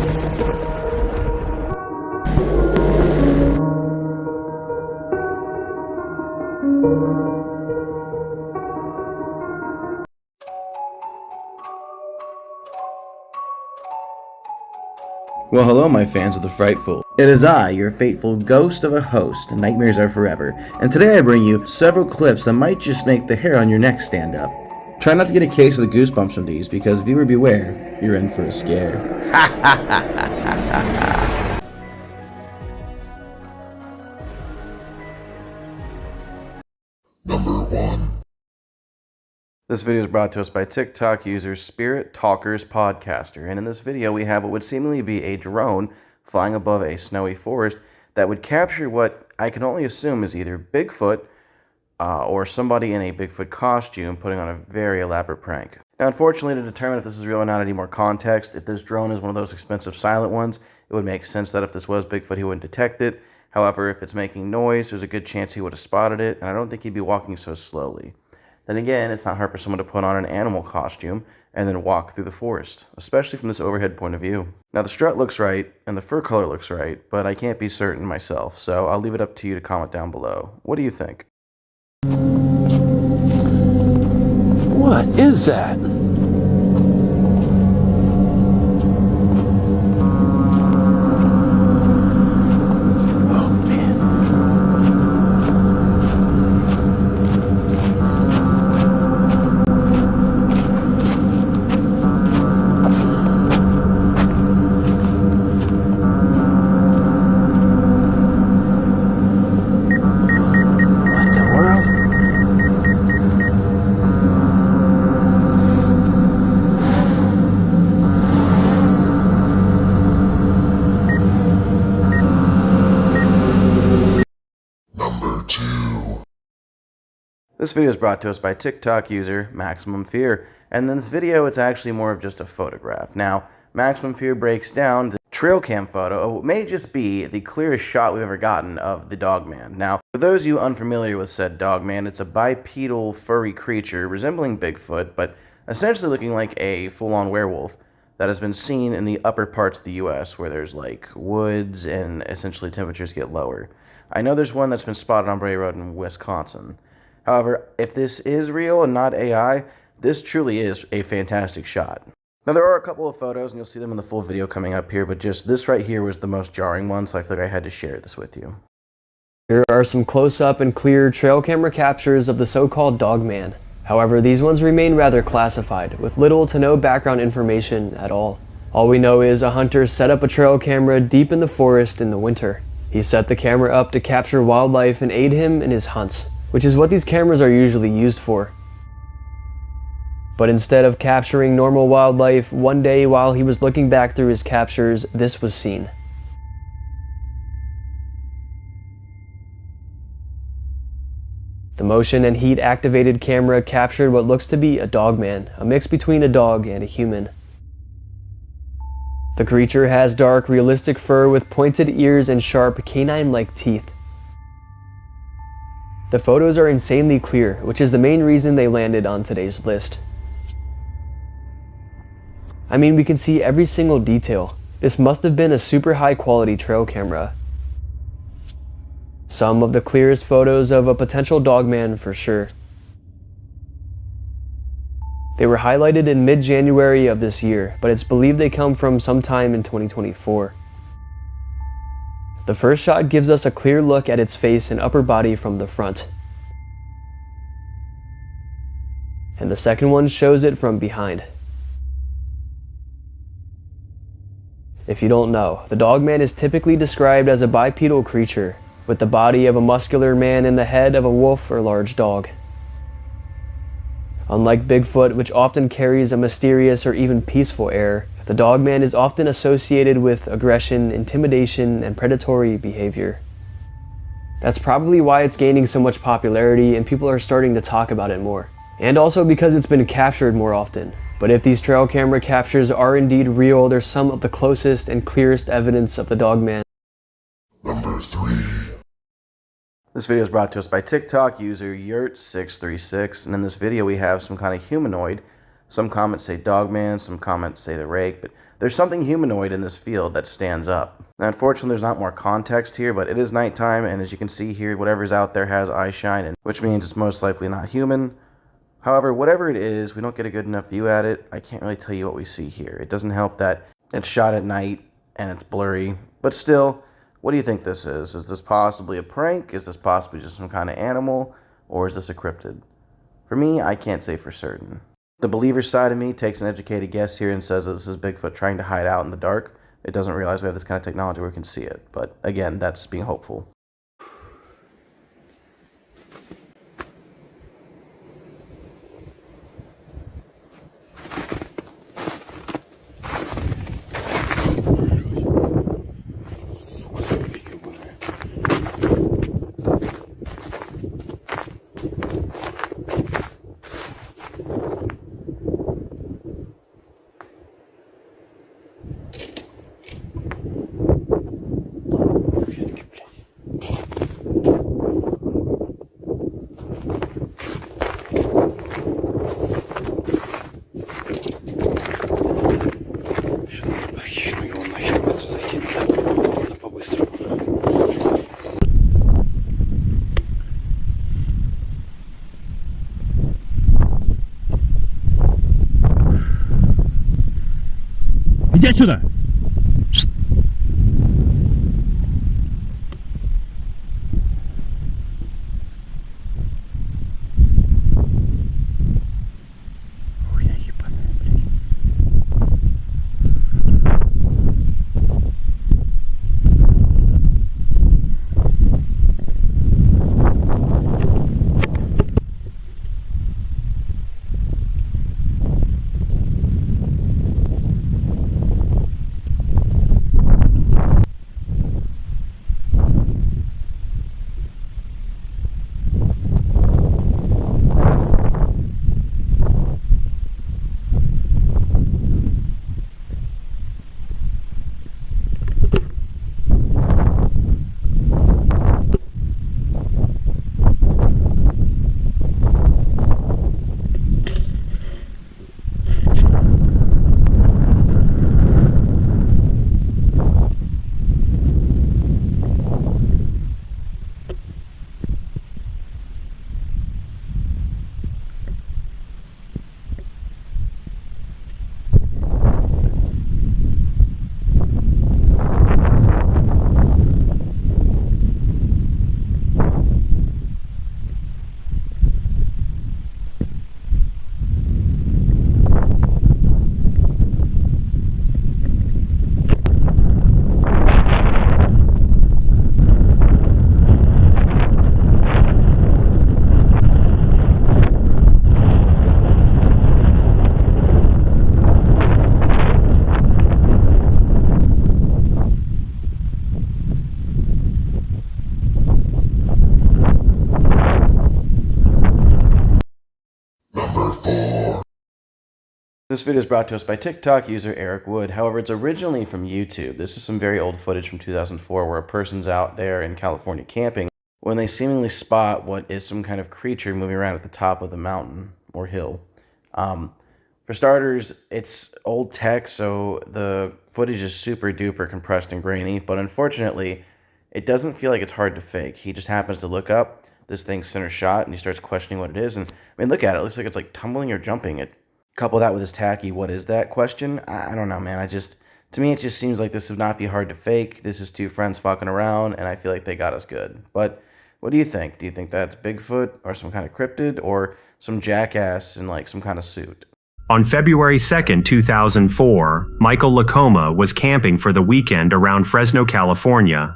Well, hello, my fans of the frightful. It is I, your fateful ghost of a host. Nightmares are forever. And today I bring you several clips that might just make the hair on your neck stand up. Try not to get a case of the goosebumps from these, because viewer beware, you're in for a scare. Ha ha ha ha ha ha. Number 1. This video is brought to us by TikTok user Spirit Talkers Podcaster, and in this video we have what would seemingly be a drone flying above a snowy forest that would capture what I can only assume is either Bigfoot or somebody in a Bigfoot costume putting on a very elaborate prank. Now, unfortunately, to determine if this is real or not, I need more context. If this drone is one of those expensive silent ones, it would make sense that if this was Bigfoot, he wouldn't detect it. However, if it's making noise, there's a good chance he would have spotted it, and I don't think he'd be walking so slowly. Then again, it's not hard for someone to put on an animal costume and then walk through the forest, especially from this overhead point of view. Now, the strut looks right and the fur color looks right, but I can't be certain myself, so I'll leave it up to you to comment down below. What do you think? What is that? This video is brought to us by TikTok user Maximum Fear, and in this video it's actually more of just a photograph. Now, Maximum Fear breaks down the trail cam photo of what may just be the clearest shot we've ever gotten of the Dogman. Now, for those of you unfamiliar with said Dogman, it's a bipedal furry creature resembling Bigfoot, but essentially looking like a full-on werewolf that has been seen in the upper parts of the US where there's like woods and essentially temperatures get lower. I know there's one that's been spotted on Bray Road in Wisconsin. However, if this is real and not AI, this truly is a fantastic shot. Now, there are a couple of photos, and you'll see them in the full video coming up here, but just this right here was the most jarring one, so I feel like I had to share this with you. Here are some close-up and clear trail camera captures of the so-called Dogman. However, these ones remain rather classified, with little to no background information at all. All we know is a hunter set up a trail camera deep in the forest in the winter. He set the camera up to capture wildlife and aid him in his hunts, which is what these cameras are usually used for. But instead of capturing normal wildlife, one day while he was looking back through his captures, this was seen. The motion and heat activated camera captured what looks to be a Dogman, a mix between a dog and a human. The creature has dark, realistic fur with pointed ears and sharp, canine-like teeth. The photos are insanely clear, which is the main reason they landed on today's list. I mean, we can see every single detail. This must have been a super high quality trail camera. Some of the clearest photos of a potential Dogman for sure. They were highlighted in mid-January of this year, but it's believed they come from sometime in 2024. The first shot gives us a clear look at its face and upper body from the front. And the second one shows it from behind. If you don't know, the Dogman is typically described as a bipedal creature, with the body of a muscular man and the head of a wolf or large dog. Unlike Bigfoot, which often carries a mysterious or even peaceful air, the Dogman is often associated with aggression, intimidation, and predatory behavior. That's probably why it's gaining so much popularity and people are starting to talk about it more. And also because it's been captured more often. But if these trail camera captures are indeed real, they're some of the closest and clearest evidence of the Dogman. Number 3. This video is brought to us by TikTok user Yurt636, and in this video we have some kind of humanoid. Some comments say Dogman, some comments say the Rake, but There's something humanoid in this field that stands up. Now, unfortunately, there's not more context here, but it is nighttime, and as you can see here, whatever's out there has eye shine, which means it's most likely not human. However, whatever it is, we don't get a good enough view at it. I can't really tell you what we see here. It doesn't help that it's shot at night and it's blurry, but still, what do you think this is? Is this possibly a prank? Is this possibly just some kind of animal? Or is this a cryptid? For me, I can't say for certain. The believer side of me takes an educated guess here and says that this is Bigfoot trying to hide out in the dark. It doesn't realize we have this kind of technology where we can see it. But again, that's being hopeful. Иди сюда! This video is brought to us by TikTok user Eric Wood. However, it's originally from YouTube. This is some very old footage from 2004 where a person's out there in California camping when they seemingly spot what is some kind of creature moving around at the top of the mountain or hill. For starters, it's old tech, so the footage is super duper compressed and grainy, but unfortunately, it doesn't feel like it's hard to fake. He just happens to look up, this thing's center shot, and he starts questioning what it is. And I mean, look at it. It looks like it's like tumbling or jumping. Couple that with his tacky, what is that question? I don't know, man. To me, it just seems like this would not be hard to fake. This is two friends fucking around, and I feel like they got us good. But what do you think? Do you think that's Bigfoot or some kind of cryptid or some jackass in like some kind of suit? On February 2nd, 2004, Michael Lacoma was camping for the weekend around Fresno, California.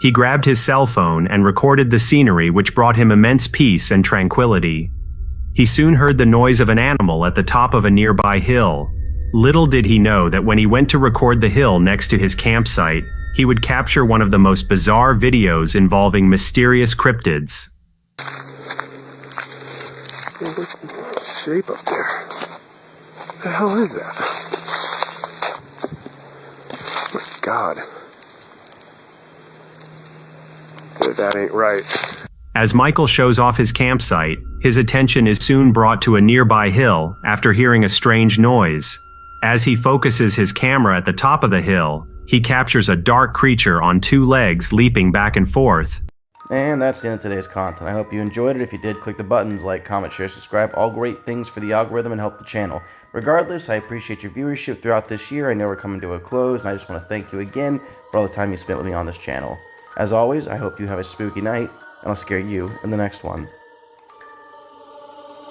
He grabbed his cell phone and recorded the scenery, which brought him immense peace and tranquility. He soon heard the noise of an animal at the top of a nearby hill. Little did he know that when he went to record the hill next to his campsite, he would capture one of the most bizarre videos involving mysterious cryptids. Look at that shape up there. What the hell is that? Oh my God. That ain't right. As Michael shows off his campsite, his attention is soon brought to a nearby hill after hearing a strange noise. As he focuses his camera at the top of the hill, he captures a dark creature on 2 legs leaping back and forth. And that's the end of today's content. I hope you enjoyed it. If you did, click the buttons like, comment, share, subscribe. All great things for the algorithm and help the channel. Regardless, I appreciate your viewership throughout this year. I know we're coming to a close, and I just want to thank you again for all the time you spent with me on this channel. As always, I hope you have a spooky night, and I'll scare you in the next one.